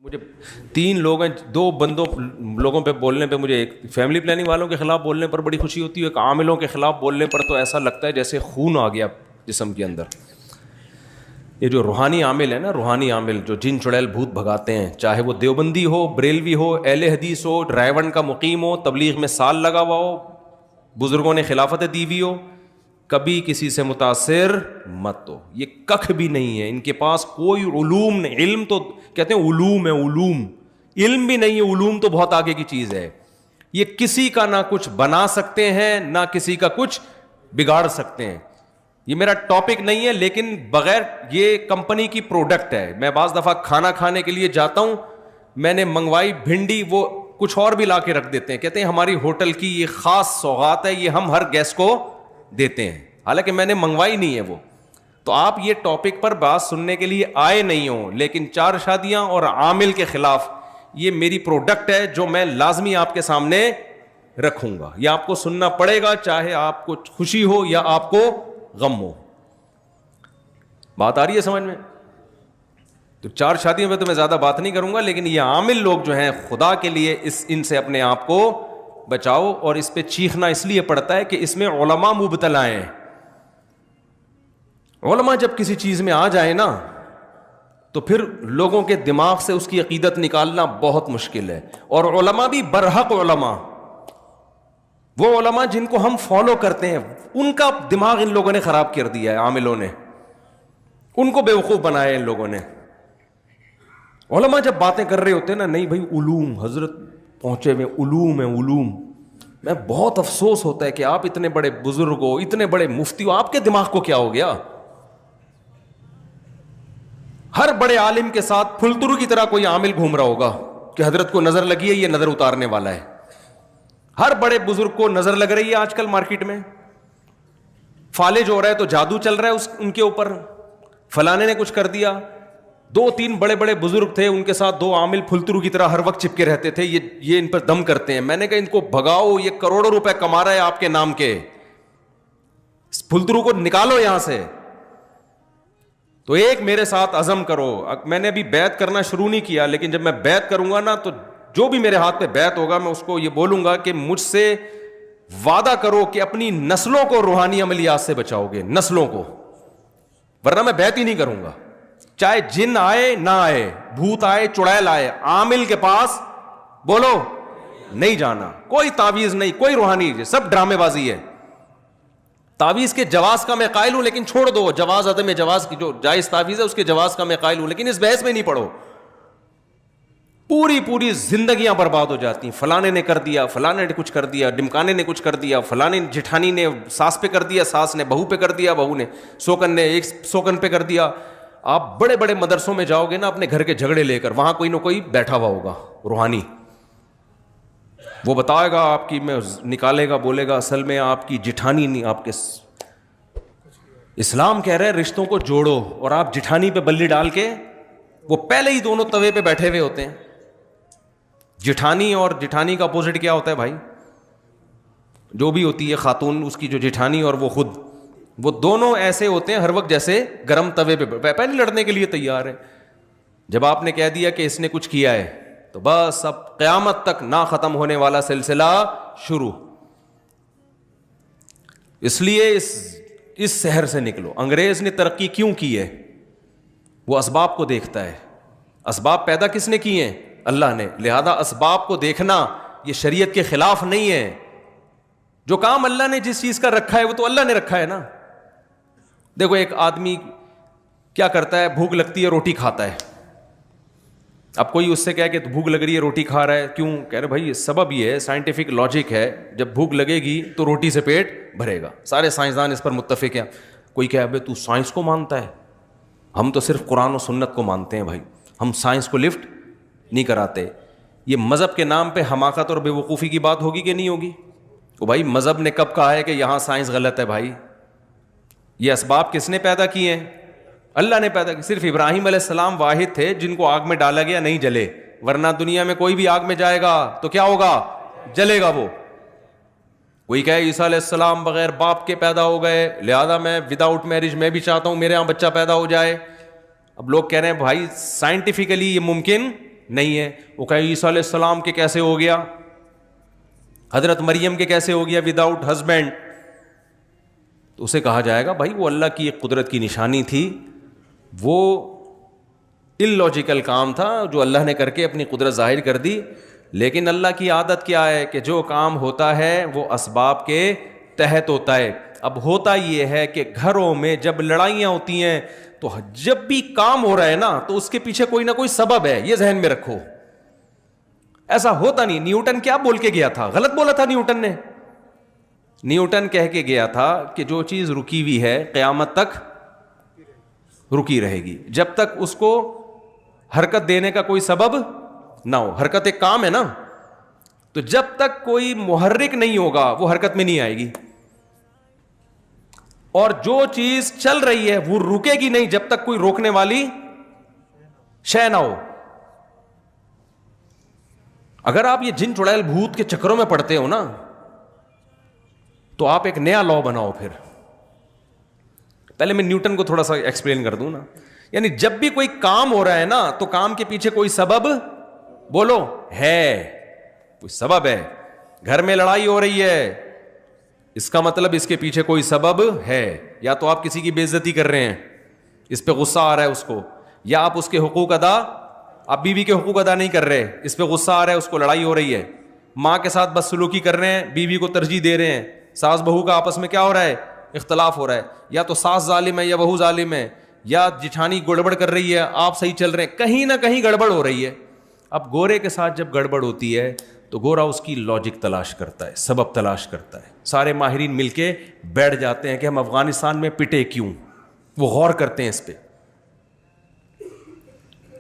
مجھے 3 لوگ ہیں، 2 لوگوں پہ بولنے پہ مجھے، ایک فیملی پلاننگ والوں کے خلاف بولنے پر بڑی خوشی ہوتی ہے، ایک عاملوں کے خلاف بولنے پر تو ایسا لگتا ہے جیسے خون آ گیا جسم کے اندر۔ یہ جو روحانی عامل ہے نا، روحانی عامل جو جن چڑیل بھوت بھگاتے ہیں، چاہے وہ دیوبندی ہو، بریلوی ہو، اہل حدیث ہو، ڈرائیون کا مقیم ہو، تبلیغ میں سال لگا ہوا ہو، بزرگوں نے خلافت دی ہوئی ہو، کبھی کسی سے متاثر مت ہو۔ یہ ککھ بھی نہیں ہے ان کے پاس، کوئی علوم نہیں۔ علم تو کہتے ہیں علوم ہے، علوم، علم بھی نہیں ہے، علوم تو بہت آگے کی چیز ہے۔ یہ کسی کا نہ کچھ بنا سکتے ہیں، نہ کسی کا کچھ بگاڑ سکتے ہیں۔ یہ میرا ٹاپک نہیں ہے، لیکن بغیر، یہ کمپنی کی پروڈکٹ ہے۔ میں بعض دفعہ کھانا کھانے کے لیے جاتا ہوں، میں نے منگوائی بھنڈی، وہ کچھ اور بھی لا کے رکھ دیتے ہیں، کہتے ہیں ہماری ہوٹل کی یہ خاص سوغات ہے، یہ ہم ہر گیسٹ کو دیتے ہیں، حالانکہ میں نے منگوائی نہیں ہے وہ۔ تو آپ یہ ٹاپک پر بات سننے کے لیے آئے نہیں ہوں، لیکن 4 شادیاں اور عامل کے خلاف یہ میری پروڈکٹ ہے جو میں لازمی آپ کے سامنے رکھوں گا۔ یہ آپ کو سننا پڑے گا، چاہے آپ کو خوشی ہو یا آپ کو غم ہو۔ بات آ رہی ہے سمجھ میں؟ تو 4 شادیوں پہ تو میں زیادہ بات نہیں کروں گا، لیکن یہ عامل لوگ جو ہیں، خدا کے لیے ان سے اپنے آپ کو بچاؤ۔ اور اس پہ چیخنا اس لیے پڑتا ہے کہ اس میں علماء مبتلا ہیں۔ علماء جب کسی چیز میں آ جائیں نا، تو پھر لوگوں کے دماغ سے اس کی عقیدت نکالنا بہت مشکل ہے۔ اور علماء بھی برحق علماء، وہ علماء جن کو ہم فالو کرتے ہیں، ان کا دماغ ان لوگوں نے خراب کر دیا ہے، عاملوں نے ان کو بیوقوف بنایا ہے ان لوگوں نے۔ علماء جب باتیں کر رہے ہوتے ہیں نا، نہیں بھائی علوم، حضرت پہنچے ہوئے علوم ہے، علوم، میں بہت افسوس ہوتا ہے کہ آپ اتنے بڑے بزرگ ہو، اتنے بڑے مفتی ہو، آپ کے دماغ کو کیا ہو گیا؟ ہر بڑے عالم کے ساتھ پھلترو کی طرح کوئی عامل گھوم رہا ہوگا کہ حضرت کو نظر لگی ہے، یہ نظر اتارنے والا ہے۔ ہر بڑے بزرگ کو نظر لگ رہی ہے آج کل مارکیٹ میں، فالج ہو رہا ہے تو جادو چل رہا ہے ان کے اوپر، فلانے نے کچھ کر دیا۔ 2-3 بڑے بڑے بزرگ تھے، ان کے ساتھ 2 عامل پھلترو کی طرح ہر وقت چپکے رہتے تھے، یہ ان پر دم کرتے ہیں۔ میں نے کہا ان کو بھگاؤ، یہ کروڑوں روپے کما رہا ہے آپ کے نام کے، اس پھلترو کو نکالو یہاں سے۔ تو ایک میرے ساتھ عزم کرو، میں نے ابھی بیعت کرنا شروع نہیں کیا، لیکن جب میں بیعت کروں گا نا، تو جو بھی میرے ہاتھ پہ بیعت ہوگا میں اس کو یہ بولوں گا کہ مجھ سے وعدہ کرو کہ اپنی نسلوں کو روحانی عملیات سے بچاؤ گے، نسلوں کو، ورنہ میں بیعت ہی نہیں کروں گا۔ چاہے جن آئے نہ آئے، بھوت آئے، چڑیل آئے، عامل کے پاس بولو نہیں جانا۔ کوئی تعویذ نہیں، کوئی روحانی، سب ڈرامے بازی ہے۔ تعویذ کے جواز کا میں قائل ہوں، لیکن چھوڑ دو، جواز عدم جواز کی جو جائز تعویذ ہے اس کے جواز کا میں قائل ہوں، لیکن اس بحث میں نہیں پڑھو۔ پوری زندگیاں برباد ہو جاتی ہیں، فلانے نے کر دیا، فلانے نے کچھ کر دیا، ڈمکانے نے کچھ کر دیا، فلانے جٹھانی نے ساس پہ کر دیا، ساس نے بہو پہ کر دیا، بہو نے سوکن نے ایک سوکن پہ کر دیا۔ آپ بڑے بڑے مدرسوں میں جاؤ گے نا اپنے گھر کے جھگڑے لے کر، وہاں کوئی نہ کوئی بیٹھا ہوا ہوگا روحانی، وہ بتائے گا آپ کی، میں نکالے گا، بولے گا اصل میں آپ کی جٹھانی نہیں، آپ کے اسلام کہہ رہے ہیں رشتوں کو جوڑو، اور آپ جٹھانی پہ بلی ڈال کے، وہ پہلے ہی دونوں توے پہ بیٹھے ہوئے ہوتے ہیں۔ جٹھانی اور جٹھانی کا اپوزٹ کیا ہوتا ہے بھائی؟ جو بھی ہوتی ہے خاتون، اس کی جو جٹھانی اور وہ خود، وہ دونوں ایسے ہوتے ہیں ہر وقت جیسے گرم توے پہ پہلے لڑنے کے لیے تیار ہے۔ جب آپ نے کہہ دیا کہ اس نے کچھ کیا ہے، تو بس اب قیامت تک نہ ختم ہونے والا سلسلہ شروع۔ اس لیے اس شہر سے نکلو۔ انگریز نے ترقی کیوں کی ہے؟ وہ اسباب کو دیکھتا ہے۔ اسباب پیدا کس نے کیے ہیں؟ اللہ نے۔ لہذا اسباب کو دیکھنا یہ شریعت کے خلاف نہیں ہے۔ جو کام اللہ نے جس چیز کا رکھا ہے وہ تو اللہ نے رکھا ہے نا۔ دیکھو ایک آدمی کیا کرتا ہے، بھوک لگتی ہے روٹی کھاتا ہے۔ اب کوئی اس سے کہے کہ بھوک لگ رہی ہے روٹی کھا رہا ہے کیوں؟ کہہ رہے بھائی سبب یہ ہے، سائنٹیفک لاجک ہے، جب بھوک لگے گی تو روٹی سے پیٹ بھرے گا۔ سارے سائنسدان اس پر متفق ہیں۔ کوئی کہے ابے تو سائنس کو مانتا ہے؟ ہم تو صرف قرآن و سنت کو مانتے ہیں بھائی، ہم سائنس کو لفٹ نہیں کراتے۔ یہ مذہب کے نام پہ حماقت اور بے وقوفی کی بات ہوگی کہ نہیں ہوگی؟ تو بھائی مذہب نے کب کہا ہے کہ یہاں سائنس غلط ہے؟ بھائی یہ اسباب کس نے پیدا کیے ہیں؟ اللہ نے پیدا کی۔ صرف ابراہیم علیہ السلام واحد تھے جن کو آگ میں ڈالا گیا، نہیں جلے، ورنہ دنیا میں کوئی بھی آگ میں جائے گا تو کیا ہوگا؟ جلے گا وہ۔ کوئی کہے عیسیٰ علیہ السلام بغیر باپ کے پیدا ہو گئے، لہذا میں وداؤٹ میرج میں بھی چاہتا ہوں میرے یہاں بچہ پیدا ہو جائے۔ اب لوگ کہہ رہے ہیں بھائی سائنٹیفکلی یہ ممکن نہیں ہے. وہ کہے عیسیٰ علیہ السلام کے کیسے ہو گیا, حضرت مریم کے کیسے ہو گیا وداؤٹ ہسبینڈ؟ تو اسے کہا جائے گا بھائی وہ اللہ کی ایک قدرت کی نشانی تھی, وہ اللاجیکل کام تھا جو اللہ نے کر کے اپنی قدرت ظاہر کر دی. لیکن اللہ کی عادت کیا ہے کہ جو کام ہوتا ہے وہ اسباب کے تحت ہوتا ہے. اب ہوتا یہ ہے کہ گھروں میں جب لڑائیاں ہوتی ہیں تو جب بھی کام ہو رہا ہے نا تو اس کے پیچھے کوئی نہ کوئی سبب ہے, یہ ذہن میں رکھو. ایسا ہوتا نہیں. نیوٹن کیا بول کے گیا تھا؟ غلط بولا تھا نیوٹن نے. نیوٹن کہہ کے گیا تھا کہ جو چیز رکی ہوئی ہے قیامت تک رکی رہے گی, جب تک اس کو حرکت دینے کا کوئی سبب نہ ہو. حرکت ایک کام ہے نا, تو جب تک کوئی محرک نہیں ہوگا وہ حرکت میں نہیں آئے گی. اور جو چیز چل رہی ہے وہ رکے گی نہیں جب تک کوئی روکنے والی شے نہ ہو. اگر آپ یہ جن چڑیل بھوت کے چکروں میں پڑتے ہو نا تو آپ ایک نیا لا بناؤ. پھر پہلے میں نیوٹن کو تھوڑا سا ایکسپلین کر دوں نا. یعنی جب بھی کوئی کام ہو رہا ہے نا تو کام کے پیچھے کوئی سبب بولو ہے, کوئی سبب ہے. گھر میں لڑائی ہو رہی ہے, اس کا مطلب اس کے پیچھے کوئی سبب ہے. یا تو آپ کسی کی بے عزتی کر رہے ہیں, اس پہ غصہ آ رہا ہے اس کو, یا آپ اس کے حقوق ادا, آپ بیوی کے حقوق ادا نہیں کر رہے, اس پہ غصہ آ رہا ہے, اس کو لڑائی ہو رہی ہے. ماں کے ساتھ بد سلوکی کر رہے ہیں, بیوی کو ترجیح دے رہے ہیں, ساس بہو کا آپس میں کیا ہو رہا ہے, اختلاف ہو رہا ہے. یا تو ساس ظالم ہے یا بہو ظالم ہے, یا جٹھانی گڑبڑ کر رہی ہے, آپ صحیح چل رہے ہیں, کہیں نہ کہیں گڑبڑ ہو رہی ہے. اب گورے کے ساتھ جب گڑبڑ ہوتی ہے تو گورا اس کی لاجک تلاش کرتا ہے, سبب تلاش کرتا ہے. سارے ماہرین مل کے بیٹھ جاتے ہیں کہ ہم افغانستان میں پٹے کیوں, وہ غور کرتے ہیں اس پہ.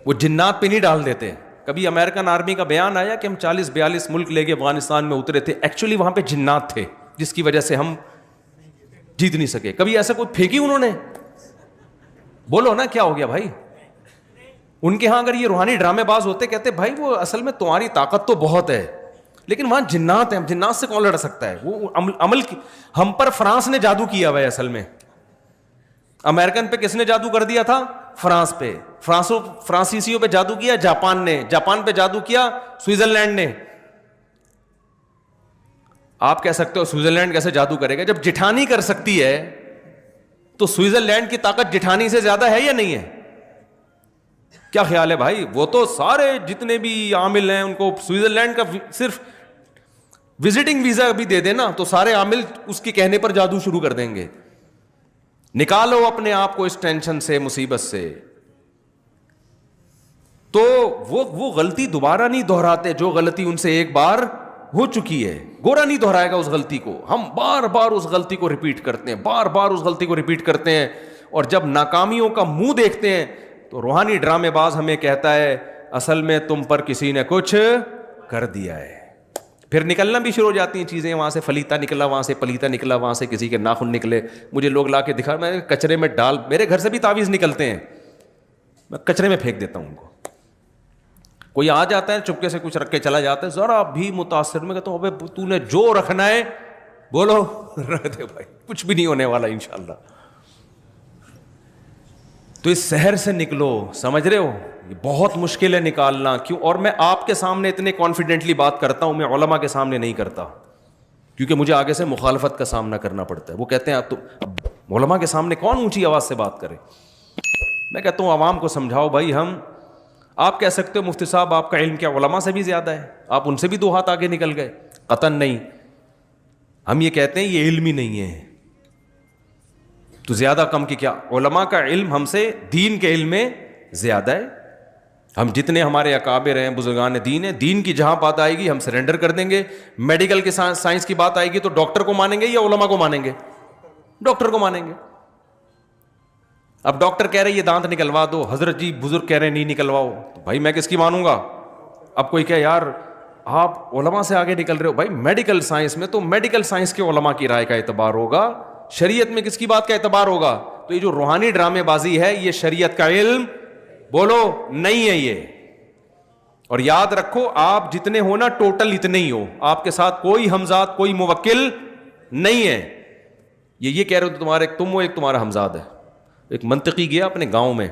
وہ جنات پہ نہیں ڈال دیتے. کبھی امریکن آرمی کا بیان آیا کہ ہم 40-42 ملک لے کے افغانستان میں اترے تھے, ایکچولی وہاں پہ جنات تھے جس کی وجہ سے ہم جیت نہیں سکے. کبھی ایسا کوئی پھینکی انہوں نے؟ بولو نا کیا ہو گیا بھائی. ان کے ہاں اگر یہ روحانی ڈرامے باز ہوتے, کہتے بھائی وہ اصل میں تمہاری طاقت تو بہت ہے لیکن وہاں جنات ہیں, ہم جنات سے کون لڑ سکتا ہے. وہ عمل کی ہم پر فرانس نے جادو کیا ہوا ہے. اصل میں امریکن پہ کس نے جادو کر دیا تھا؟ فرانس پہ. فرانسیسیوں پہ جادو کیا جاپان نے, جاپان پہ جادو کیا سوئٹزرلینڈ نے. آپ کہہ سکتے ہو سوئٹزرلینڈ کیسے جادو کرے گا؟ جب جٹھانی کر سکتی ہے تو سوئٹزرلینڈ کی طاقت جٹھانی سے زیادہ ہے یا نہیں ہے؟ کیا خیال ہے بھائی؟ وہ تو سارے جتنے بھی عامل ہیں ان کو سوئٹزرلینڈ کا صرف وزٹنگ ویزا بھی دے دینا تو سارے عامل اس کے کہنے پر جادو شروع کر دیں گے. نکالو اپنے آپ کو اس ٹینشن سے, مصیبت سے. تو وہ غلطی دوبارہ نہیں دہراتے جو غلطی ان سے ایک بار ہو چکی ہے. گورا نہیں دہرائے گا اس غلطی کو. ہم بار بار اس غلطی کو ریپیٹ کرتے ہیں, بار بار اس غلطی کو ریپیٹ کرتے ہیں. اور جب ناکامیوں کا منہ دیکھتے ہیں تو روحانی ڈرامے باز ہمیں کہتا ہے اصل میں تم پر کسی نے کچھ کر دیا ہے. پھر نکلنا بھی شروع ہو جاتی ہیں چیزیں, وہاں سے فلیتا نکلا, وہاں سے پلیتا نکلا, وہاں سے کسی کے ناخن نکلے. مجھے لوگ لا کے دکھا, میں کچرے میں ڈال, میرے گھر سے بھی تعویذ نکلتے ہیں, میں کچرے میں پھینک دیتا ہوں ان کو. کوئی آ جاتا ہے چپکے سے کچھ رکھ کے چلا جاتا ہے, ذرا بھی متاثر, میں کہتا ہوں ابے تو نے جو رکھنا ہے بولو رکھ دے بھائی, کچھ بھی نہیں ہونے والا انشاءاللہ. تو اس سحر سے نکلو, سمجھ رہے ہو, یہ بہت مشکل ہے نکالنا. کیوں؟ اور میں آپ کے سامنے اتنے کانفیڈنٹلی بات کرتا ہوں, میں علماء کے سامنے نہیں کرتا کیونکہ مجھے آگے سے مخالفت کا سامنا کرنا پڑتا ہے. وہ کہتے ہیں اب تو علماء کے سامنے کون اونچی آواز سے بات کرے. میں کہتا ہوں عوام کو سمجھاؤ بھائی. آپ کہہ سکتے ہو مفتی صاحب آپ کا علم کیا علماء سے بھی زیادہ ہے, آپ ان سے بھی 2 ہاتھ آگے نکل گئے. قطعاً نہیں. ہم یہ کہتے ہیں یہ علم ہی نہیں ہے تو زیادہ کم کی کیا. علماء کا علم ہم سے دین کے علم میں زیادہ ہے. ہم جتنے ہمارے اکابر ہیں, بزرگان دین ہیں, دین کی جہاں بات آئے گی ہم سرنڈر کر دیں گے. میڈیکل کی سائنس کی بات آئے گی تو ڈاکٹر کو مانیں گے یا علماء کو مانیں گے؟ ڈاکٹر کو مانیں گے. اب ڈاکٹر کہہ رہے یہ دانت نکلوا دو, حضرت جی بزرگ کہہ رہے نہیں نکلواؤ, تو بھائی میں کس کی مانوں گا؟ اب کوئی کہ یار آپ علماء سے آگے نکل رہے ہو. بھائی میڈیکل سائنس میں تو میڈیکل سائنس کے علماء کی رائے کا اعتبار ہوگا, شریعت میں کس کی بات کا اعتبار ہوگا؟ تو یہ جو روحانی ڈرامے بازی ہے یہ شریعت کا علم بولو نہیں ہے یہ. اور یاد رکھو آپ جتنے ہو نا ٹوٹل اتنے ہی ہو, آپ کے ساتھ کوئی ہمزاد کوئی موکل نہیں ہے. یہ کہہ رہے ہو تمہارے تم ہو ایک تمہارا ہمزاد ہے. ایک منطقی گیا اپنے گاؤں میں,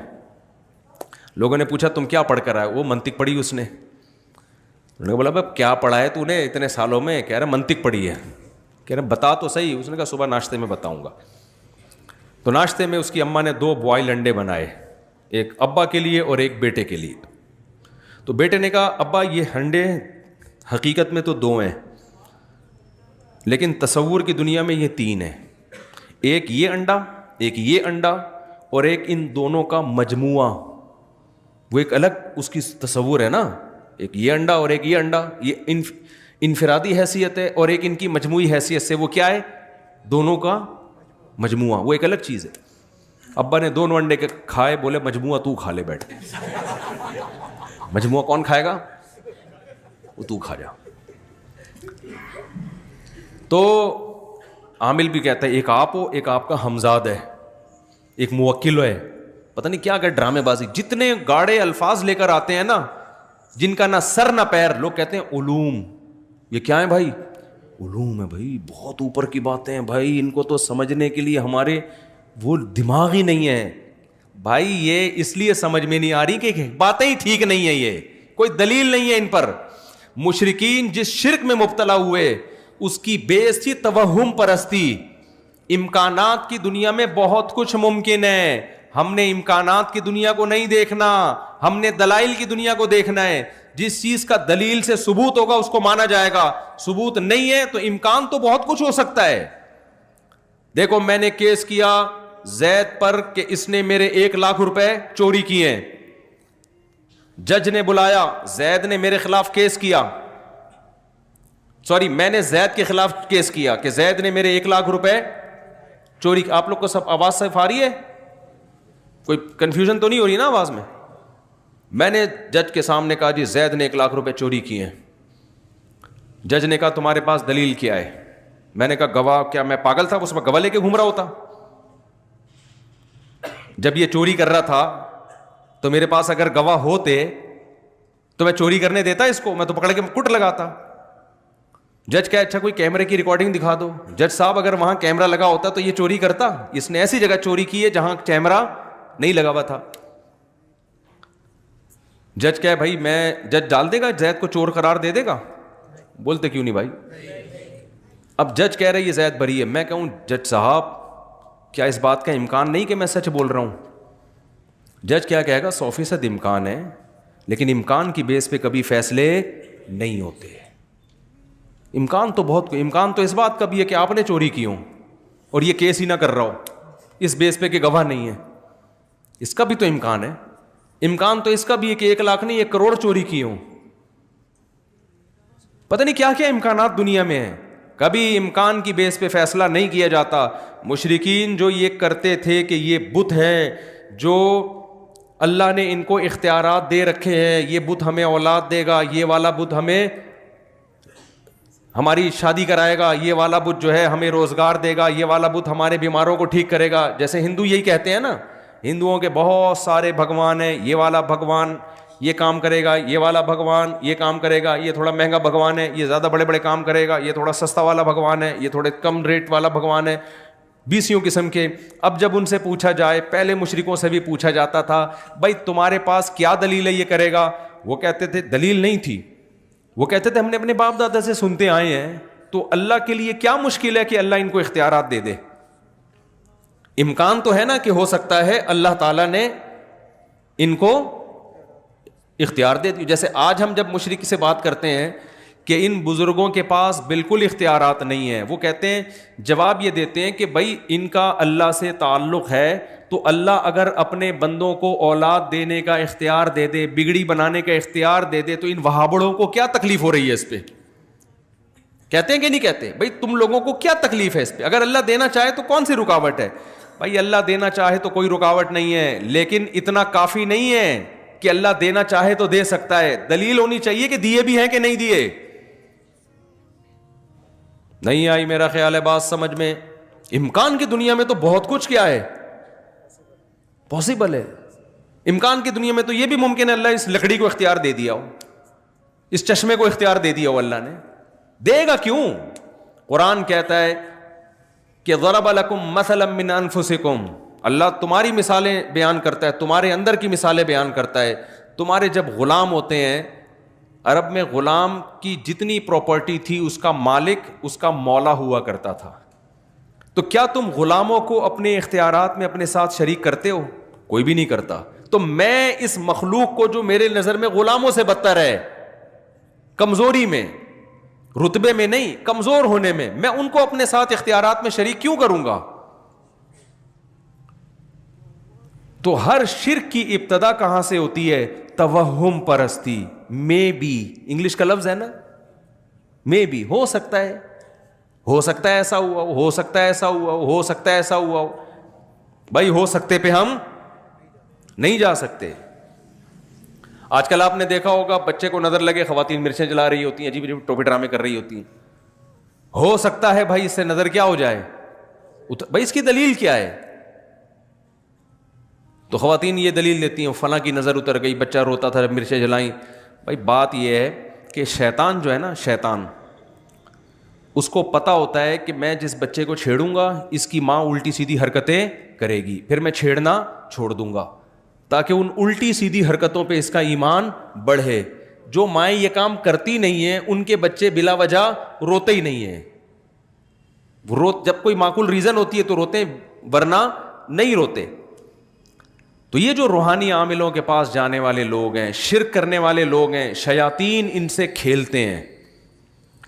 لوگوں نے پوچھا تم کیا پڑھ کر آئے؟ وہ منطق پڑھی اس نے. انہوں نے بولا بھائی کیا پڑھا ہے تو نے اتنے سالوں میں؟ کہہ رہا منطق پڑھی ہے. کہہ رہے بتا تو صحیح. اس نے کہا صبح ناشتے میں بتاؤں گا. تو ناشتے میں اس کی اماں نے 2 بوائل انڈے بنائے, ایک ابا کے لیے اور ایک بیٹے کے لیے. تو بیٹے نے کہا ابا یہ انڈے حقیقت میں تو 2 ہیں, لیکن تصور کی دنیا میں یہ 3 ہیں. ایک یہ انڈا, ایک یہ انڈا, اور ایک ان دونوں کا مجموعہ. وہ ایک الگ اس کی تصور ہے نا, ایک یہ انڈا اور ایک یہ انڈا, یہ انفرادی حیثیت ہے, اور ایک ان کی مجموعی حیثیت سے وہ کیا ہے؟ دونوں کا مجموعہ. وہ ایک الگ چیز ہے. ابا نے دونوں انڈے کے کھائے, بولے مجموعہ تو کھا لے بیٹھ. مجموعہ کون کھائے گا؟ وہ تو کھا جا. تو عامل بھی کہتا ہے ایک آپ ہو, ایک آپ کا ہمزاد ہے, ایک موکل ہے, پتہ نہیں کیا کہ ڈرامے بازی. جتنے گاڑے الفاظ لے کر آتے ہیں نا, جن کا نہ سر نہ پیر. لوگ کہتے ہیں علوم, یہ کیا ہے بھائی؟ علوم ہے بھائی, بہت اوپر کی باتیں ہیں بھائی, ان کو تو سمجھنے کے لیے ہمارے وہ دماغ ہی نہیں ہے. بھائی یہ اس لیے سمجھ میں نہیں آ رہی کہ باتیں ہی ٹھیک نہیں ہیں, یہ کوئی دلیل نہیں ہے ان پر. مشرکین جس شرک میں مبتلا ہوئے اس کی بیس تھی توہم پرستی. امکانات کی دنیا میں بہت کچھ ممکن ہے, ہم نے امکانات کی دنیا کو نہیں دیکھنا, ہم نے دلائل کی دنیا کو دیکھنا ہے. جس چیز کا دلیل سے ثبوت ہوگا اس کو مانا جائے گا, ثبوت نہیں ہے تو امکان تو بہت کچھ ہو سکتا ہے. دیکھو میں نے کیس کیا زید پر کہ اس نے میرے 1 لاکھ روپے چوری کیے ہیں. جج نے بلایا, زید نے میرے خلاف کیس کیا, میں نے زید کے خلاف کیس کیا کہ زید نے میرے 1 لاکھ روپے چوری. آپ لوگ کو سب آواز صحیح آ رہی ہے؟ کوئی کنفیوژن تو نہیں ہو رہی نا آواز میں؟ میں نے جج کے سامنے کہا جی زید نے 1 لاکھ روپے چوری کیے ہیں. جج نے کہا تمہارے پاس دلیل کیا ہے؟ میں نے کہا گواہ. کیا میں پاگل تھا اس میں گواہ لے کے گھوم رہا ہوتا؟ جب یہ چوری کر رہا تھا تو میرے پاس اگر گواہ ہوتے تو میں چوری کرنے دیتا اس کو؟ میں تو پکڑ کے کٹ لگاتا. جج کہا اچھا کوئی کیمرے کی ریکارڈنگ دکھا دو. جج صاحب اگر وہاں کیمرہ لگا ہوتا تو یہ چوری کرتا؟ اس نے ایسی جگہ چوری کی ہے جہاں کیمرہ نہیں لگا ہوا تھا. جج کہے بھائی میں, جج ڈال دے گا زید کو چور قرار دے دے گا؟ بولتے کیوں نہیں بھائی؟ اب جج کہہ رہے یہ زید بری ہے. میں کہوں جج صاحب کیا اس بات کا امکان نہیں کہ میں سچ بول رہا ہوں؟ جج کیا کہے گا 100% امکان ہے, لیکن امکان کی بیس پہ کبھی فیصلے نہیں ہوتے. امکان تو بہت, امکان تو اس بات کا بھی ہے کہ آپ نے چوری کی ہو اور یہ کیس ہی نہ کر رہا ہو اس بیس پہ کہ گواہ نہیں ہے, اس کا بھی تو امکان ہے. امکان تو اس کا بھی ہے کہ 1 لاکھ نہیں 1 کروڑ چوری کی ہوں. پتہ نہیں کیا کیا امکانات دنیا میں ہیں. کبھی امکان کی بیس پہ فیصلہ نہیں کیا جاتا. مشرکین جو یہ کرتے تھے کہ یہ بت ہے جو اللہ نے ان کو اختیارات دے رکھے ہیں, یہ بت ہمیں اولاد دے گا, یہ والا بت ہمیں ہماری شادی کرائے گا, یہ والا بت جو ہے ہمیں روزگار دے گا, یہ والا بت ہمارے بیماروں کو ٹھیک کرے گا. جیسے ہندو یہی کہتے ہیں نا, ہندوؤں کے بہت سارے بھگوان ہیں, یہ والا بھگوان یہ کام کرے گا, یہ والا بھگوان یہ کام کرے گا, یہ تھوڑا مہنگا بھگوان ہے, یہ زیادہ بڑے بڑے کام کرے گا, یہ تھوڑا سستا والا بھگوان ہے, یہ تھوڑے کم ریٹ والا بھگوان ہے, 20 قسم کے. اب جب ان سے پوچھا جائے, پہلے مشرکوں سے بھی پوچھا جاتا تھا بھائی تمہارے پاس کیا دلیل ہے یہ کرے گا؟ وہ کہتے تھے دلیل نہیں تھی, وہ کہتے تھے ہم نے اپنے باپ دادا سے سنتے آئے ہیں. تو اللہ کے لیے کیا مشکل ہے کہ اللہ ان کو اختیارات دے دے؟ امکان تو ہے نا کہ ہو سکتا ہے اللہ تعالیٰ نے ان کو اختیار دے دی. جیسے آج ہم جب مشرک سے بات کرتے ہیں کہ ان بزرگوں کے پاس بالکل اختیارات نہیں ہیں, وہ کہتے ہیں, جواب یہ دیتے ہیں کہ بھائی ان کا اللہ سے تعلق ہے, تو اللہ اگر اپنے بندوں کو اولاد دینے کا اختیار دے دے, بگڑی بنانے کا اختیار دے دے, تو ان وہابڑوں کو کیا تکلیف ہو رہی ہے اس پہ؟ کہتے ہیں کہ نہیں کہتے؟ بھائی تم لوگوں کو کیا تکلیف ہے اس پہ؟ اگر اللہ دینا چاہے تو کون سی رکاوٹ ہے؟ بھائی اللہ دینا چاہے تو کوئی رکاوٹ نہیں ہے, لیکن اتنا کافی نہیں ہے کہ اللہ دینا چاہے تو دے سکتا ہے. دلیل ہونی چاہیے کہ دیے بھی ہیں کہ نہیں دیے. نہیں آئی میرا خیال ہے بات سمجھ میں. امکان کی دنیا میں تو بہت کچھ کیا ہے پاسبل ہے. امکان کی دنیا میں تو یہ بھی ممکن ہے اللہ اس لکڑی کو اختیار دے دیا ہو, اس چشمے کو اختیار دے دیا ہو. اللہ نے دے گا کیوں؟ قرآن کہتا ہے کہ ضرب لکم مثلا من انفسکم, اللہ تمہاری مثالیں بیان کرتا ہے, تمہارے اندر کی مثالیں بیان کرتا ہے. تمہارے جب غلام ہوتے ہیں, عرب میں غلام کی جتنی پراپرٹی تھی اس کا مالک اس کا مولا ہوا کرتا تھا. تو کیا تم غلاموں کو اپنے اختیارات میں اپنے ساتھ شریک کرتے ہو؟ کوئی بھی نہیں کرتا. تو میں اس مخلوق کو جو میرے نظر میں غلاموں سے بدتر ہے, کمزوری میں, رتبے میں نہیں, کمزور ہونے میں ان کو اپنے ساتھ اختیارات میں شریک کیوں کروں گا؟ تو ہر شرک کی ابتدا کہاں سے ہوتی ہے؟ توہم پرستی. مے بی, انگلش کا لفظ ہے نا, مے بی, ہو سکتا ہے, ہو سکتا ہے ایسا ہوا ہو سکتا ہے ایسا ہوا ہو سکتا ہے ایسا ہوا. بھائی ہو سکتے پہ ہم نہیں جا سکتے. آج کل آپ نے دیکھا ہوگا بچے کو نظر لگے, خواتین مرچیں جلا رہی ہوتی ہیں, عجیب عجیب ٹوپی ڈرامے کر رہی ہوتی ہیں. ہو سکتا ہے بھائی اس سے نظر کیا ہو جائے, بھائی اس کی دلیل کیا ہے؟ تو خواتین یہ دلیل دیتی ہیں فلاں کی نظر اتر گئی, بچہ روتا تھا جب مرچیں جلائیں. بھائی بات یہ ہے کہ شیطان جو ہے نا, شیطان اس کو پتا ہوتا ہے کہ میں جس بچے کو چھیڑوں گا اس کی ماں الٹی سیدھی حرکتیں کرے گی, پھر میں چھیڑنا چھوڑ دوں گا تاکہ ان الٹی سیدھی حرکتوں پہ اس کا ایمان بڑھے. جو مائیں یہ کام کرتی نہیں ہیں ان کے بچے بلا وجہ روتے ہی نہیں ہیں. جب کوئی معقول ریزن ہوتی ہے تو روتے ہیں, ورنہ نہیں روتے. تو یہ جو روحانی عاملوں کے پاس جانے والے لوگ ہیں, شرک کرنے والے لوگ ہیں, شیاطین ان سے کھیلتے ہیں.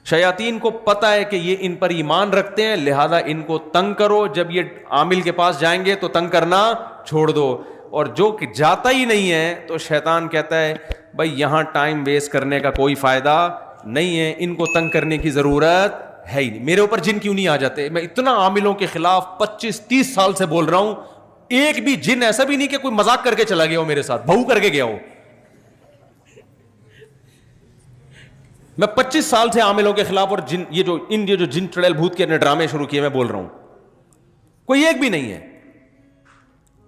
شیاطین کو پتہ ہے کہ یہ ان پر ایمان رکھتے ہیں, لہذا ان کو تنگ کرو. جب یہ عامل کے پاس جائیں گے تو تنگ کرنا چھوڑ دو, اور جو کہ جاتا ہی نہیں ہے تو شیطان کہتا ہے بھائی یہاں ٹائم ویسٹ کرنے کا کوئی فائدہ نہیں ہے, ان کو تنگ کرنے کی ضرورت ہے ہی نہیں. میرے اوپر جن کیوں نہیں آ جاتے؟ میں اتنا عاملوں کے خلاف 25-30 سال سے بول رہا ہوں, ایک بھی جن ایسا بھی نہیں کہ کوئی مذاق کر کے چلا گیا ہو میرے ساتھ, بہو کر کے گیا ہو. میں 25 سال سے عاملوں کے خلاف, اور یہ جو جن چڑیل بھوت کے ڈرامے شروع کیے میں بول رہا ہوں, کوئی ایک بھی نہیں ہے.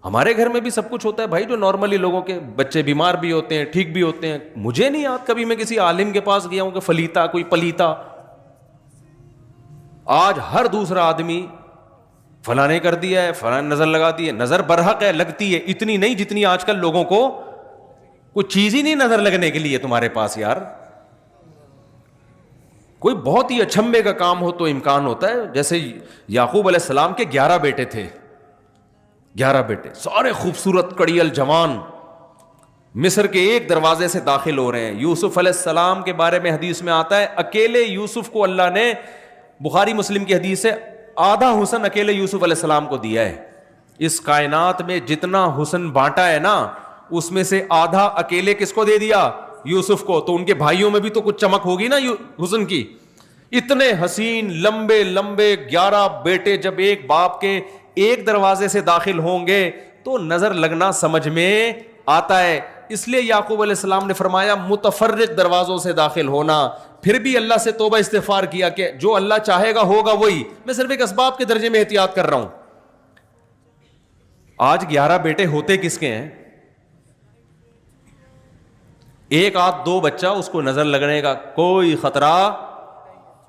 ہمارے گھر میں بھی سب کچھ ہوتا ہے بھائی, جو نارملی لوگوں کے بچے بیمار بھی ہوتے ہیں, ٹھیک بھی ہوتے ہیں. مجھے نہیں یاد کبھی میں کسی عالم کے پاس گیا ہوں کہ فلیتا کوئی پلیتا. آج ہر دوسرا آدمی فلاں نے کر دیا ہے, فلاں نظر لگا دی ہے. نظر برحق ہے, لگتی ہے, اتنی نہیں جتنی آج کل لوگوں کو کوئی چیز ہی نہیں نظر لگنے کے لیے تمہارے پاس. یار کوئی بہت ہی اچھمبے کا کام ہو تو امکان ہوتا ہے. جیسے یعقوب علیہ السلام کے 11 بیٹے تھے, 11 بیٹے سارے خوبصورت کڑیل جوان, مصر کے ایک دروازے سے داخل ہو رہے ہیں. یوسف علیہ السلام کے بارے میں حدیث میں آتا ہے اکیلے یوسف کو اللہ نے, بخاری مسلم کی حدیث ہے, آدھا حسن اکیلے یوسف علیہ السلام کو دیا ہے. اس کائنات میں جتنا حسن بانٹا ہے نا, اس میں سے آدھا اکیلے کس کو دے دیا؟ یوسف کو. تو ان کے بھائیوں میں بھی تو کچھ چمک ہوگی نا حسن کی. اتنے حسین لمبے لمبے 11 بیٹے جب ایک باپ کے ایک دروازے سے داخل ہوں گے تو نظر لگنا سمجھ میں آتا ہے. اس لیے یعقوب علیہ السلام نے فرمایا متفرق دروازوں سے داخل ہونا. پھر بھی اللہ سے توبہ استغفار کیا کہ جو اللہ چاہے گا ہوگا وہی, میں صرف ایک اسباب کے درجے میں احتیاط کر رہا ہوں. آج 11 بیٹے ہوتے کس کے ہیں؟ ایک آدھ دو بچہ, اس کو نظر لگنے کا کوئی خطرہ,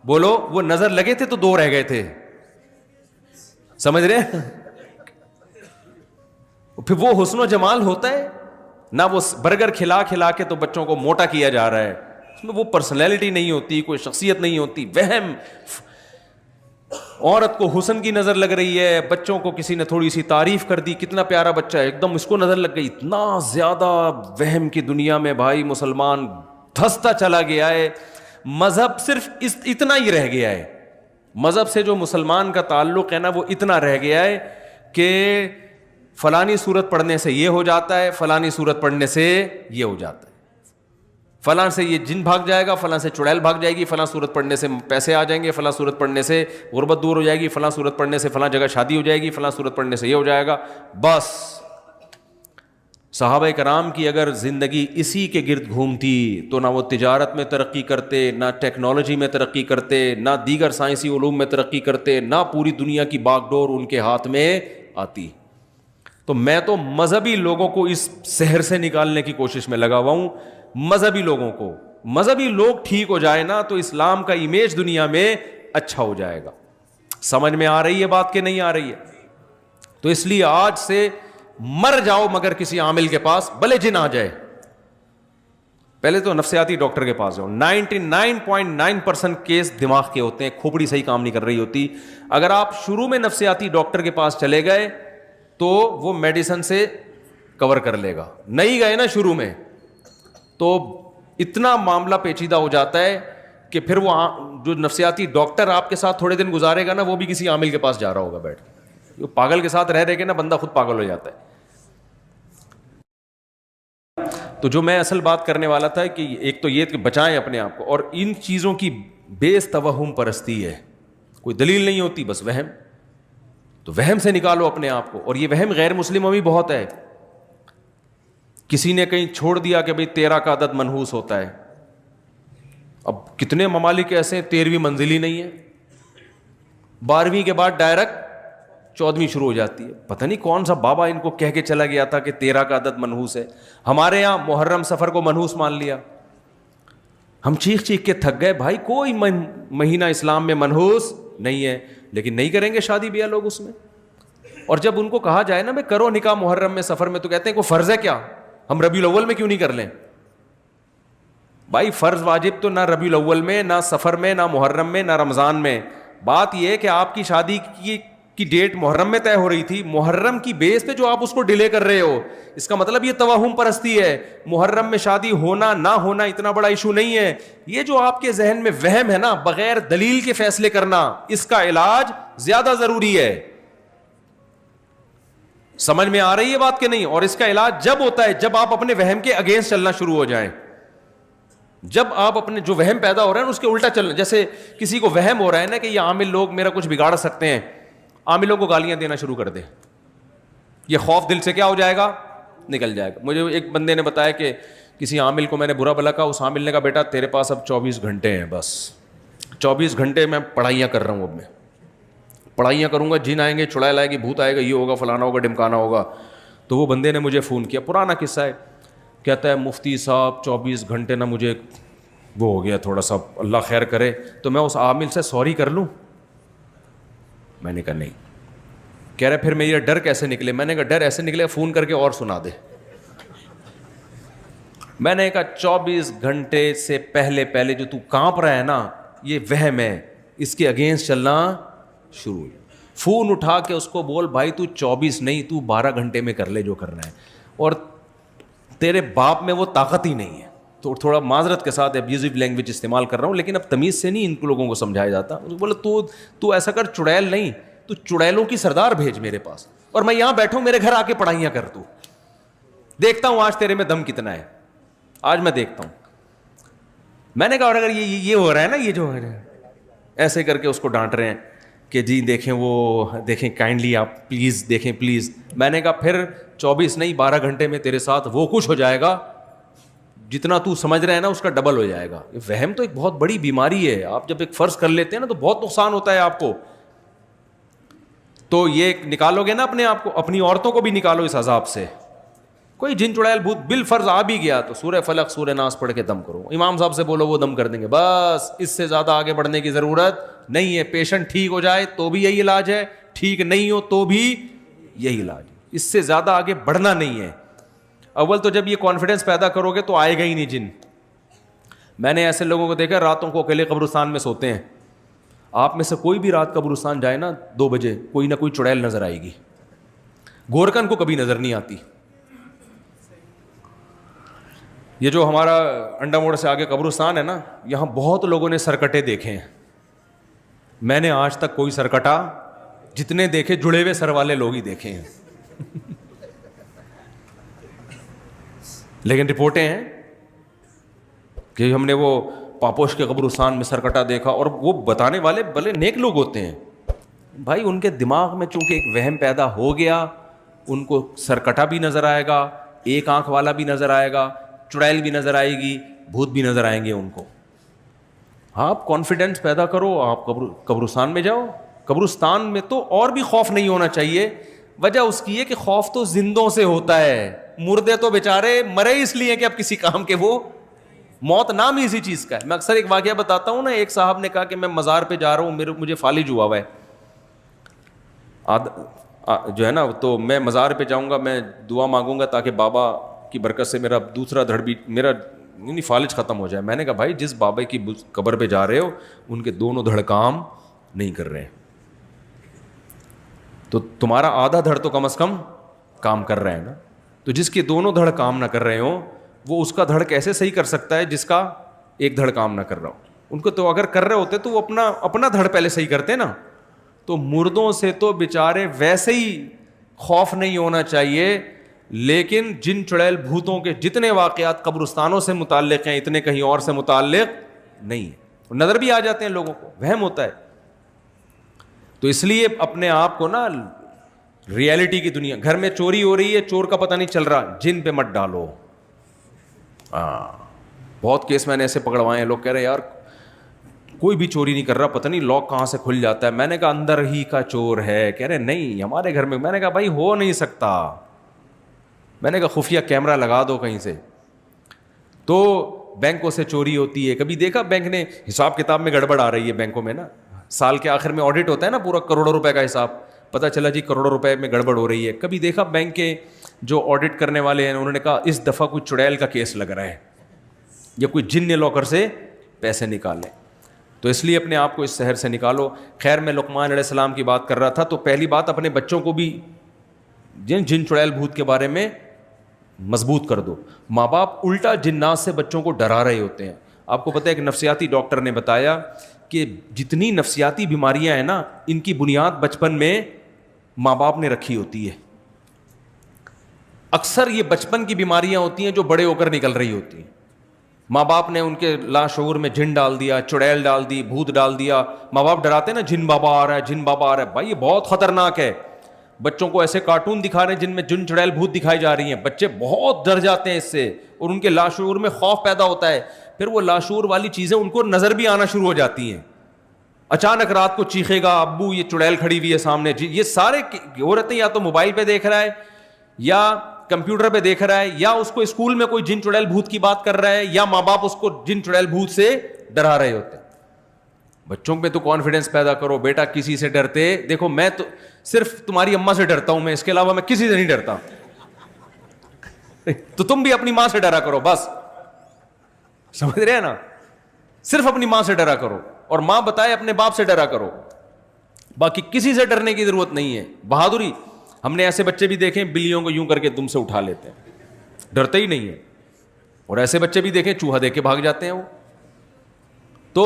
بولو وہ نظر لگے تھے تو 2 رہ گئے تھے, سمجھ رہے؟ پھر وہ حسن و جمال ہوتا ہے نہ, وہ برگر کھلا کھلا کے تو بچوں کو موٹا کیا جا رہا ہے, اس میں وہ پرسنالٹی نہیں ہوتی, کوئی شخصیت نہیں ہوتی, وہم. عورت کو حسن کی نظر لگ رہی ہے, بچوں کو کسی نے تھوڑی سی تعریف کر دی, کتنا پیارا بچہ ہے, ایک دم اس کو نظر لگ گئی. اتنا زیادہ وہم کی دنیا میں بھائی مسلمان دھستا چلا گیا ہے. مذہب صرف اتنا ہی رہ گیا ہے. مذہب سے جو مسلمان کا تعلق ہے نا وہ اتنا رہ گیا ہے کہ فلانی صورت پڑھنے سے یہ ہو جاتا ہے, فلانی صورت پڑھنے سے یہ ہو جاتا ہے, فلاں سے یہ جن بھاگ جائے گا, فلاں سے چڑیل بھاگ جائے گی, فلاں صورت پڑھنے سے پیسے آ جائیں گے, فلاں صورت پڑھنے سے غربت دور ہو جائے گی, فلاں صورت پڑھنے سے فلاں جگہ شادی ہو جائے گی, فلاں صورت پڑھنے سے یہ ہو جائے گا. بس صحابہ کرام کی اگر زندگی اسی کے گرد گھومتی تو نہ وہ تجارت میں ترقی کرتے, نہ ٹیکنالوجی میں ترقی کرتے, نہ دیگر سائنسی علوم میں ترقی کرتے, نہ پوری دنیا کی باغ ڈور ان کے ہاتھ میں آتی. تو میں تو مذہبی لوگوں کو اس سحر سے نکالنے کی کوشش میں لگا ہوا ہوں. مذہبی لوگوں کو, مذہبی لوگ ٹھیک ہو جائے نا تو اسلام کا امیج دنیا میں اچھا ہو جائے گا. سمجھ میں آ رہی ہے بات کہ نہیں آ رہی ہے؟ تو اس لیے آج سے مر جاؤ مگر کسی عامل کے پاس، بھلے جن آ جائے، پہلے تو نفسیاتی ڈاکٹر کے پاس جاؤ۔ 99.9% کیس دماغ کے ہوتے ہیں، کھوپڑی صحیح کام نہیں کر رہی ہوتی۔ اگر آپ شروع میں نفسیاتی ڈاکٹر کے پاس چلے گئے تو وہ میڈیسن سے کور کر لے گا، نہیں گئے نا شروع میں تو اتنا معاملہ پیچیدہ ہو جاتا ہے کہ پھر وہ جو نفسیاتی ڈاکٹر آپ کے ساتھ تھوڑے دن گزارے گا نا، وہ بھی کسی عامل کے پاس جا رہا ہوگا بیٹھ کے۔ پاگل کے ساتھ رہ کے نا بندہ خود پاگل ہو جاتا ہے۔ تو جو میں اصل بات کرنے والا تھا کہ ایک تو یہ کہ بچائیں اپنے آپ کو، اور ان چیزوں کی بیس توہم پرستی ہے، کوئی دلیل نہیں ہوتی، بس وہم، تو وہم سے نکالو اپنے آپ کو۔ اور یہ وہم غیر مسلموں میں بھی بہت ہے۔ کسی نے کہیں چھوڑ دیا کہ بھئی 13 کا عدد منحوس ہوتا ہے، اب کتنے ممالک ایسے ہیں 13ویں منزل ہی نہیں ہے، 12ویں کے بعد ڈائریکٹ 14ویں شروع ہو جاتی ہے۔ پتہ نہیں کون سا بابا ان کو کہہ کے چلا گیا تھا کہ 13 کا عدد منحوس ہے۔ ہمارے یہاں محرم سفر کو منحوس مان لیا، ہم چیخ چیخ کے تھک گئے، بھائی کوئی مہینہ اسلام میں منحوس نہیں ہے، لیکن نہیں کریں گے شادی بیاہ لوگ اس میں۔ اور جب ان کو کہا جائے نا میں کرو نکاح محرم میں سفر میں، تو کہتے ہیں کوئی فرض ہے کیا، ہم ربیع الاول میں کیوں نہیں کر لیں؟ بھائی فرض واجب تو نہ ربیع الاول میں، نہ سفر میں، نہ محرم میں، نہ رمضان میں۔ بات یہ ہے کہ آپ کی شادی کی ڈیٹ محرم میں طے ہو رہی تھی، محرم کی بیس پہ جو آپ اس کو ڈیلے کر رہے ہو، اس کا مطلب یہ توہم پرستی ہے۔ محرم میں شادی ہونا نہ ہونا اتنا بڑا ایشو نہیں ہے، یہ جو آپ کے ذہن میں وہم ہے نا، بغیر دلیل کے فیصلے کرنا، اس کا علاج زیادہ ضروری ہے۔ سمجھ میں آ رہی ہے بات کہ نہیں؟ اور اس کا علاج جب ہوتا ہے جب آپ اپنے وہم کے اگینسٹ چلنا شروع ہو جائیں، جب آپ اپنے جو وہم پیدا ہو رہا ہے اس کے الٹا چلنا۔ جیسے کسی کو وہم ہو رہا ہے نا کہ یہ عامل لوگ میرا کچھ بگاڑ سکتے ہیں، عاملوں کو گالیاں دینا شروع کر دے، یہ خوف دل سے کیا ہو جائے گا، نکل جائے گا۔ مجھے ایک بندے نے بتایا کہ کسی عامل کو میں نے برا بھلا کہا، اس عامل نے کہا بیٹا تیرے پاس اب 24 گھنٹے ہیں، بس 24 گھنٹے میں پڑھائیاں کر رہا ہوں، اب میں پڑھائیاں کروں گا، جن آئیں گے، چڑیل آئے گی، بھوت آئے گا، یہ ہوگا، فلانا ہوگا، ڈمکانا ہوگا۔ تو وہ بندے نے مجھے فون کیا، پرانا قصہ ہے، کہتا ہے مفتی صاحب 24 گھنٹے نا مجھے وہ ہو گیا تھوڑا سا، اللہ خیر کرے، تو میں اس عامل سے سوری کر لوں؟ میں نے کہا نہیں۔ کہہ رہے پھر میرا ڈر کیسے نکلے؟ میں نے کہا ڈر ایسے نکلے فون کر کے اور سنا دے۔ میں نے کہا 24 گھنٹے سے پہلے جو تو کانپ رہا ہے نا، یہ وہم ہے، اس کے اگینسٹ چلنا شروع ہو۔ فون اٹھا کے اس کو بول بھائی تو 24 نہیں، تو 12 گھنٹے میں کر لے جو کرنا ہے، اور تیرے باپ میں وہ طاقت ہی نہیں ہے۔ تو تھوڑا معذرت کے ساتھ ابیوزو لینگویج استعمال کر رہا ہوں، لیکن اب تمیز سے نہیں ان لوگوں کو سمجھایا جاتا۔ بولے تو ایسا کر، چڑیل نہیں، تو چڑیلوں کی سردار بھیج میرے پاس، اور میں یہاں بیٹھوں، میرے گھر آ کے پڑھائیاں کر، تو دیکھتا ہوں آج تیرے میں دم کتنا ہے، آج میں دیکھتا ہوں۔ میں نے کہا اور اگر یہ ہو رہا ہے نا، یہ جو ایسے کر کے اس کو ڈانٹ رہے ہیں کہ جی دیکھیں وہ دیکھیں کائنڈلی آپ پلیز دیکھیں پلیز۔ میں نے کہا پھر 24 نہیں 12 گھنٹے میں تیرے ساتھ وہ کچھ ہو جائے گا جتنا تو سمجھ رہے ہیں نا، اس کا ڈبل ہو جائے گا۔ یہ وہم تو ایک بہت بڑی بیماری ہے، آپ جب ایک فرض کر لیتے ہیں نا تو بہت نقصان ہوتا ہے آپ کو۔ تو یہ نکالو گے نا اپنے آپ کو، اپنی عورتوں کو بھی نکالو اس عذاب سے۔ کوئی جن چڑیل بھوت بالفرض آ بھی گیا تو سورہ فلق سورہ ناس پڑھ کے دم کرو، امام صاحب سے بولو وہ دم کر دیں گے، بس اس سے زیادہ آگے بڑھنے کی ضرورت نہیں ہے۔ پیشنٹ ٹھیک ہو جائے تو بھی یہی علاج ہے، ٹھیک نہیں ہو تو بھی یہی علاج ہے، اس سے زیادہ آگے بڑھنا نہیں ہے۔ اول تو جب یہ کانفیڈنس پیدا کرو گے تو آئے گا ہی نہیں جن۔ میں نے ایسے لوگوں کو دیکھا راتوں کو اکیلے قبرستان میں سوتے ہیں۔ آپ میں سے کوئی بھی رات قبرستان جائے نا 2 بجے، کوئی نہ کوئی چڑیل نظر آئے گی، گورکن کو کبھی نظر نہیں آتی۔ یہ جو ہمارا انڈا موڑ سے آگے قبرستان ہے نا، یہاں بہت لوگوں نے سرکٹے دیکھے ہیں، میں نے آج تک کوئی سرکٹا جتنے دیکھے جڑے ہوئے سر والے لوگ ہی دیکھے ہیں لیکن رپورٹیں ہیں کہ ہم نے وہ پاپوش کے قبرستان میں سرکٹا دیکھا، اور وہ بتانے والے بھلے نیک لوگ ہوتے ہیں، بھائی ان کے دماغ میں چونکہ ایک وہم پیدا ہو گیا، ان کو سرکٹا بھی نظر آئے گا، ایک آنکھ والا بھی نظر آئے گا، چڑیل بھی نظر آئے گی، بھوت بھی نظر آئیں گے ان کو۔ آپ کانفیڈنس پیدا کرو، آپ قبرستان میں جاؤ۔ قبرستان میں تو اور بھی خوف نہیں ہونا چاہیے، وجہ اس کی ہے کہ خوف تو زندوں سے ہوتا ہے، مردے تو بیچارے مرے اس لیے کہ اب کسی کام کے، وہ موت نام ہی اسی چیز کا ہے۔ میں اکثر ایک واقعہ بتاتا ہوں نا، ایک صاحب نے کہا کہ میں مزار پہ جا رہا ہوں، مجھے فالج ہوا ہے، جو ہے نا, تو میں مزار پہ جاؤں گا, میں دعا مانگوں گا تاکہ بابا کی برکت سے میرا دوسرا دھڑ بھی, میرا فالج ختم ہو جائے. میں نے کہا بھائی جس بابا کی قبر پہ جا رہے ہو ان کے دونوں دھڑ کام نہیں کر رہے ہیں, تو تمہارا آدھا دھڑ تو کم از کم کام کر رہے ہیں نا. تو جس کے دونوں دھڑ کام نہ کر رہے ہوں وہ اس کا دھڑ کیسے صحیح کر سکتا ہے جس کا ایک دھڑ کام نہ کر رہا ہو. ان کو تو اگر کر رہے ہوتے تو وہ اپنا دھڑ پہلے صحیح کرتے نا. تو مردوں سے تو بیچارے ویسے ہی خوف نہیں ہونا چاہیے, لیکن جن چڑیل بھوتوں کے جتنے واقعات قبرستانوں سے متعلق ہیں اتنے کہیں اور سے متعلق نہیں ہیں. نظر بھی آ جاتے ہیں لوگوں کو, وہم ہوتا ہے. تو اس لیے اپنے آپ کو نا ریئلٹی کی دنیا, گھر میں چوری ہو رہی ہے, چور کا پتہ نہیں چل رہا, جن پہ مت ڈالو. بہت کیس میں نے ایسے پکڑوائے ہیں, لوگ کہہ رہے ہیں یار کوئی بھی چوری نہیں کر رہا, پتہ نہیں لاک کہاں سے کھل جاتا ہے. میں نے کہا اندر ہی کا چور ہے. کہہ رہے نہیں ہمارے گھر میں. میں نے کہا بھائی ہو نہیں سکتا. میں نے کہا خفیہ کیمرہ لگا دو کہیں سے. تو بینکوں سے چوری ہوتی ہے, کبھی دیکھا بینک نے حساب کتاب میں گڑبڑ آ رہی ہے بینکوں میں نا, سال کے آخر میں آڈٹ ہوتا ہے نا پورا کروڑوں روپے کا حساب, پتہ چلا جی کروڑوں روپے میں گڑبڑ ہو رہی ہے. کبھی دیکھا بینک کے جو آڈٹ کرنے والے ہیں انہوں نے کہا اس دفعہ کوئی چڑیل کا کیس لگ رہا ہے یا کوئی جن نے لاکر سے پیسے نکالے. تو اس لیے اپنے آپ کو اس شہر سے نکالو. خیر میں لقمان علیہ السلام کی بات کر رہا تھا, تو پہلی بات اپنے بچوں کو بھی جن چڑیل بھوت کے بارے میں مضبوط کر دو. ماں باپ الٹا جنات سے بچوں کو ڈرا رہے ہوتے ہیں. آپ کو پتہ ہے ایک نفسیاتی ڈاکٹر نے بتایا کہ جتنی نفسیاتی بیماریاں ہیں نا ان کی بنیاد بچپن میں ماں باپ نے رکھی ہوتی ہے. اکثر یہ بچپن کی بیماریاں ہوتی ہیں جو بڑے ہو کر نکل رہی ہوتی ہیں. ماں باپ نے ان کے لاشعور میں جن ڈال دیا, چڑیل ڈال دی, بھوت ڈال دیا. ماں باپ ڈراتے ہیں نا جن بابا آ رہا ہے, جن بابا آ رہا ہے. بھائی یہ بہت خطرناک ہے. بچوں کو ایسے کارٹون دکھا رہے ہیں جن میں جن چڑیل بھوت دکھائی جا رہی ہیں, بچے بہت ڈر جاتے ہیں اس سے اور ان کے لاشعور میں خوف پیدا ہوتا ہے. پھر وہ لاشعور والی چیزیں ان کو نظر بھی آنا شروع ہو جاتی ہیں. اچانک رات کو چیخے گا ابو یہ چڑیل کھڑی ہوئی ہے سامنے. یہ سارے ہو رہتے ہیں یا تو موبائل پہ دیکھ رہا ہے یا کمپیوٹر پہ دیکھ رہا ہے, یا اس کو اسکول میں کوئی جن چڑیل بھوت کی بات کر رہا ہے, یا ماں باپ اس کو جن چڑیل بھوت سے ڈرا رہے ہوتے ہیں. بچوں پہ تو کانفیڈنس پیدا کرو, بیٹا کسی سے ڈرتے, دیکھو میں تو صرف تمہاری اماں سے ڈرتا ہوں, میں اس کے علاوہ میں کسی سے نہیں ڈرتا. تو تم بھی اپنی ماں سے ڈرا کرو بس, سمجھ رہے ہیں نا, صرف اپنی ماں سے ڈرا کرو اور ماں بتائے اپنے باپ سے ڈرا کرو, باقی کسی سے ڈرنے کی ضرورت نہیں ہے. بہادری, ہم نے ایسے بچے بھی دیکھے بلیوں کو یوں کر کے دم سے اٹھا لیتے ہیں, ڈرتے ہی نہیں ہے. اور ایسے بچے بھی دیکھیں چوہا دیکھ کے بھاگ جاتے ہیں وہ. تو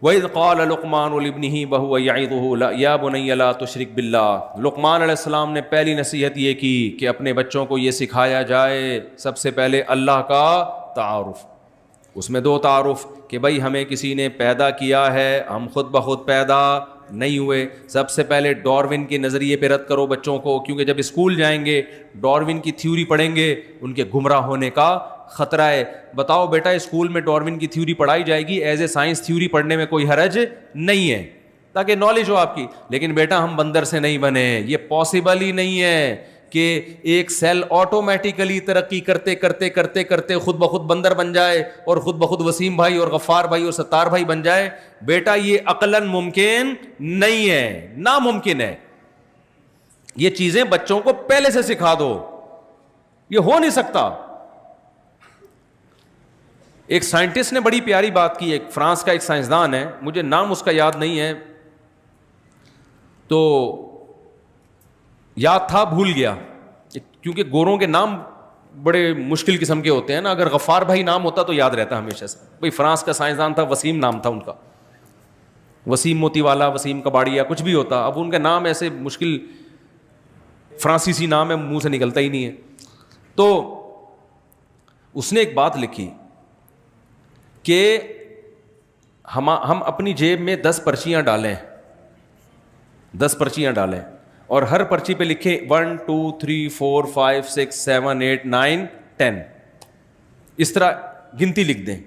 وَإِذْ قَالَ لُقْمَانُ لِابْنِهِ وَهُوَ يَعِظُهُ يَا بُنَيَّ لَا تُشْرِكْ بِاللَّهِ. لقمان علیہ السلام نے پہلی نصیحت یہ کی کہ اپنے بچوں کو یہ سکھایا جائے سب سے پہلے اللہ کا تعارف. اس میں 2 تعارف کہ بھائی ہمیں کسی نے پیدا کیا ہے, ہم خود بخود پیدا نہیں ہوئے. سب سے پہلے ڈاروین کے نظریے پہ رد کرو بچوں کو, کیونکہ جب اسکول جائیں گے ڈاروین کی تھیوری پڑھیں گے ان کے گمراہ ہونے کا خطرہ ہے. بتاؤ بیٹا اسکول میں ڈاروین کی تھیوری پڑھائی جائے گی, ایز اے سائنس تھیوری پڑھنے میں کوئی حرج نہیں ہے تاکہ نالج ہو آپ کی. لیکن بیٹا ہم بندر سے نہیں بنے, یہ پاسبل ہی نہیں ہے کہ ایک سیل آٹومیٹیکلی ترقی کرتے کرتے کرتے کرتے خود بخود بندر بن جائے اور خود بخود وسیم بھائی اور غفار بھائی اور ستار بھائی بن جائے. بیٹا یہ عقلاً ممکن نہیں ہے, ناممکن ہے. یہ چیزیں بچوں کو پہلے سے سکھا دو, یہ ہو نہیں سکتا. ایک سائنٹسٹ نے بڑی پیاری بات کی, ایک فرانس کا ایک سائنسدان ہے, مجھے نام اس کا یاد نہیں ہے, تو یاد تھا بھول گیا کیونکہ گوروں کے نام بڑے مشکل قسم کے ہوتے ہیں نا. اگر غفار بھائی نام ہوتا تو یاد رہتا ہمیشہ سے. بھائی فرانس کا سائنسدان تھا, وسیم نام تھا ان کا, وسیم موتی والا, وسیم کباڑیا, کچھ بھی ہوتا. اب ان کا نام ایسے مشکل فرانسیسی نام ہے, منہ سے نکلتا ہی نہیں ہے. تو اس نے ایک بات لکھی کہ ہم اپنی جیب میں 10 پرچیاں ڈالیں, 10 پرچیاں ڈالیں اور ہر پرچی پہ لکھیں 1 2 3 4 5 6 7 8 9 10, اس طرح گنتی لکھ دیں.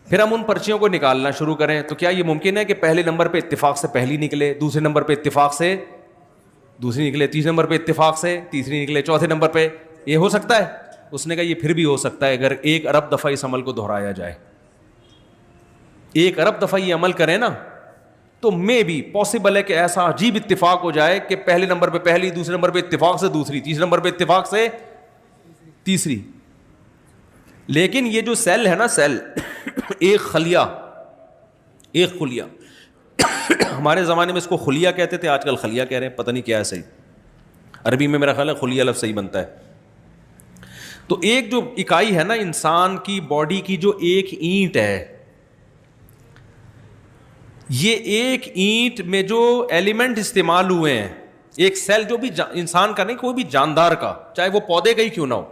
پھر ہم ان پرچیوں کو نکالنا شروع کریں. تو کیا یہ ممکن ہے کہ پہلے نمبر پہ اتفاق سے پہلی نکلے, دوسرے نمبر پہ اتفاق سے دوسری نکلے, تیسرے نمبر پہ اتفاق سے تیسری نکلے, چوتھے نمبر پہ؟ یہ ہو سکتا ہے؟ اس نے کہا یہ پھر بھی ہو سکتا ہے اگر 1 ارب دفعہ اس عمل کو دہرایا جائے. 1 ارب دفعہ یہ عمل کریں نا تو میں بھی پاسبل ہے کہ ایسا عجیب اتفاق ہو جائے کہ پہلے نمبر پہ پہلی، دوسرے نمبر پہ اتفاق سے دوسری، تیسرے نمبر پہ اتفاق سے تیسری. لیکن یہ جو سیل ہے نا، سیل ایک خلیہ، ایک خلیہ، ہمارے زمانے میں اس کو خلیہ کہتے تھے، آج کل خلیہ کہہ رہے ہیں، پتہ نہیں کیا ہے صحیح. عربی میں میرا خیال ہے خلیہ لفظ صحیح بنتا ہے. تو ایک جو اکائی ہے نا انسان کی باڈی کی، جو ایک اینٹ ہے، یہ ایک اینٹ میں جو ایلیمنٹ استعمال ہوئے ہیں، ایک سیل جو بھی انسان کا نہیں، کوئی بھی جاندار کا، چاہے وہ پودے کا ہی کیوں نہ ہو،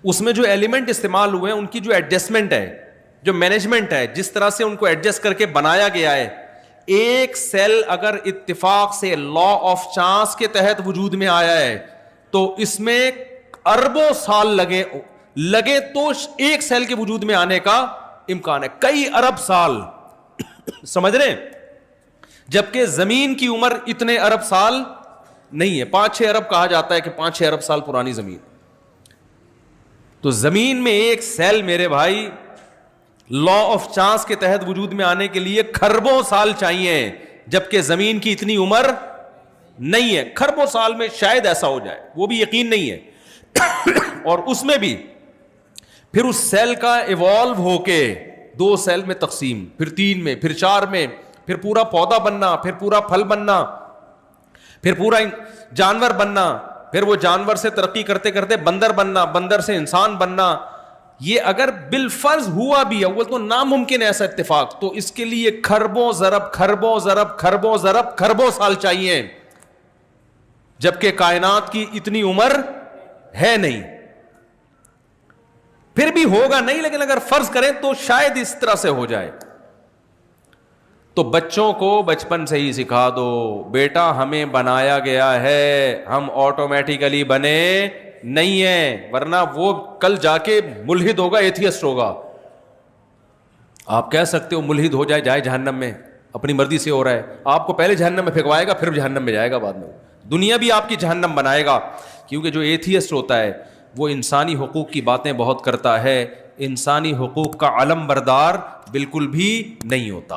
اس میں جو ایلیمنٹ استعمال ہوئے ہیں ان کی جو ایڈجسٹمنٹ ہے، جو مینجمنٹ ہے، جس طرح سے ان کو ایڈجسٹ کر کے بنایا گیا ہے، ایک سیل اگر اتفاق سے لا آف چانس کے تحت وجود میں آیا ہے تو اس میں اربوں سال لگے تو ایک سیل کے وجود میں آنے کا امکان ہے، کئی ارب سال. سمجھ رہے ہیں؟ جبکہ زمین کی عمر اتنے ارب سال نہیں ہے، 5-6 ارب کہا جاتا ہے کہ 5-6 ارب سال پرانی زمین. تو زمین میں ایک سیل میرے بھائی لا آف چانس کے تحت وجود میں آنے کے لیے کھربوں سال چاہیے، جبکہ زمین کی اتنی عمر نہیں ہے. کھربوں سال میں شاید ایسا ہو جائے، وہ بھی یقین نہیں ہے. اور اس میں بھی پھر اس سیل کا ایوالو ہو کے 2 سیل میں تقسیم، پھر 3 میں، پھر 4 میں، پھر پورا پودا بننا، پھر پورا پھل بننا، پھر پورا جانور بننا، پھر وہ جانور سے ترقی کرتے کرتے بندر بننا، بندر سے انسان بننا. یہ اگر بالفرض ہوا بھی، اول تو ناممکن ہے ایسا اتفاق، تو اس کے لیے کھربوں ضرب کھربوں ضرب کھربوں ضرب کھربوں سال چاہیے، جبکہ کائنات کی اتنی عمر ہے نہیں. پھر بھی ہوگا نہیں، لیکن اگر فرض کریں تو شاید اس طرح سے ہو جائے. تو بچوں کو بچپن سے ہی سکھا دو، بیٹا ہمیں بنایا گیا ہے، ہم آٹومیٹیکلی بنے نہیں ہیں، ورنہ وہ کل جا کے ملحد ہوگا، ایتھیسٹ ہوگا. آپ کہہ سکتے ہو ملحد ہو جائے جہنم میں، اپنی مرضی سے ہو رہا ہے، آپ کو پہلے جہنم میں پھینکوائے گا، پھر جہنم میں جائے گا بعد میں. دنیا بھی آپ کی جہنم بنائے گا، کیونکہ جو ایتھیسٹ ہوتا ہے وہ انسانی حقوق کی باتیں بہت کرتا ہے، انسانی حقوق کا علم بردار بالکل بھی نہیں ہوتا.